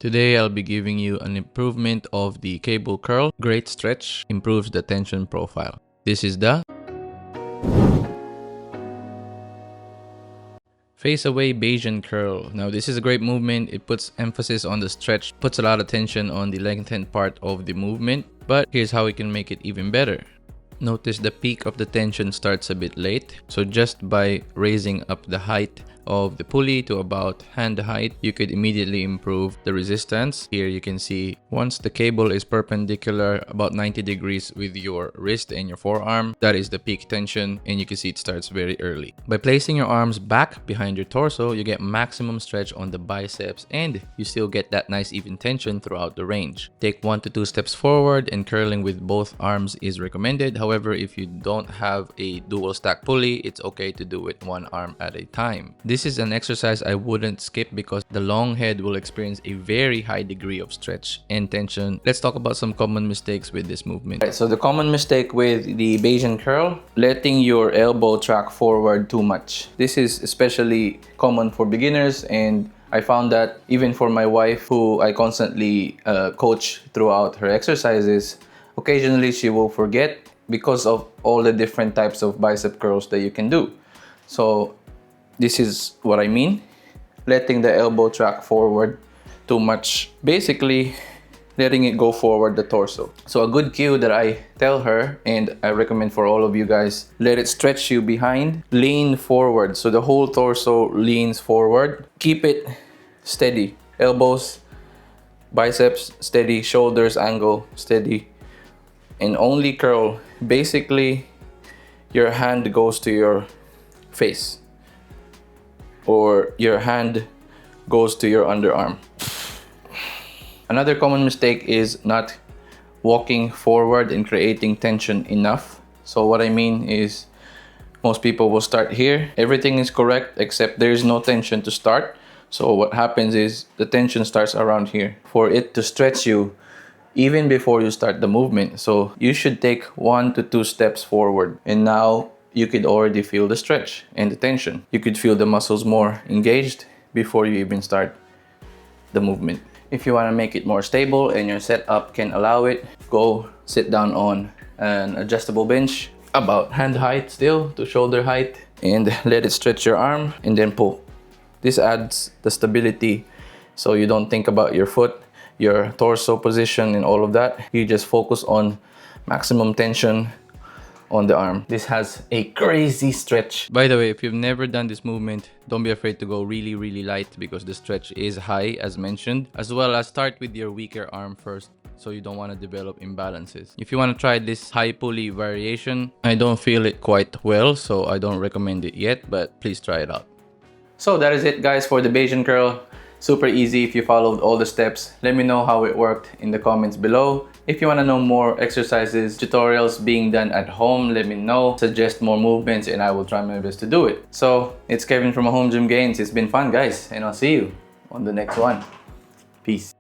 Today I'll be giving you an improvement of the cable curl. Great stretch, improves the tension profile. This is the face away Bayesian curl. Now this is a great movement. It puts emphasis on the stretch, puts a lot of tension on the lengthened part of the movement. But here's how we can make it even better. Notice the peak of the tension starts a bit late. So just by raising up the height of the pulley to about hand height, you could immediately improve the resistance. Here you can see once the cable is perpendicular about 90 degrees with your wrist and your forearm, that is the peak tension, and you can see it starts very early. By placing your arms back behind your torso, you get maximum stretch on the biceps and you still get that nice even tension throughout the range. Take 1 to 2 steps forward and curling with both arms is recommended. However, if you don't have a dual stack pulley, it's okay to do it one arm at a time. This is an exercise I wouldn't skip because the long head will experience a very high degree of stretch and tension. Let's talk about some common mistakes with this movement. Right, so the common mistake with the Bayesian curl, letting your elbow track forward too much. This is especially common for beginners, and I found that even for my wife, who I constantly coach throughout her exercises, occasionally she will forget because of all the different types of bicep curls that you can do. So this is what I mean, letting the elbow track forward too much. Basically, letting it go forward the torso. So a good cue that I tell her, and I recommend for all of you guys, let it stretch you behind, lean forward. So the whole torso leans forward. Keep it steady. Elbows, biceps, steady. Shoulders, angle, steady. And only curl. Basically, your hand goes to your face, or your hand goes to your underarm. Another common mistake is not walking forward and creating tension enough. So what I mean is, most people will start here. Everything is correct except there is no tension to start. So what happens is the tension starts around here for it to stretch you even before you start the movement. So you should take 1 to 2 steps forward, and now you could already feel the stretch and the tension. You could feel the muscles more engaged before you even start the movement. If you want to make it more stable and your setup can allow it, go sit down on an adjustable bench about hand height still to shoulder height, and let it stretch your arm and then pull. This adds the stability so you don't think about your foot, your torso position and all of that. You just focus on maximum tension on the arm. This has a crazy stretch. By the way, if you've never done this movement, don't be afraid to go really light because the stretch is high as mentioned, as well as start with your weaker arm first so you don't want to develop imbalances. If you want to try this high pulley variation, I don't feel it quite well, so I don't recommend it yet, but please try it out. So that is it guys for the Bayesian curl. Super easy if you followed all the steps. Let me know how it worked in the comments below. If you want to know more exercises, tutorials being done at home, let me know. Suggest more movements and I will try my best to do it. So it's Kevin from Home Gym Gains. It's been fun guys, and I'll see you on the next one. Peace.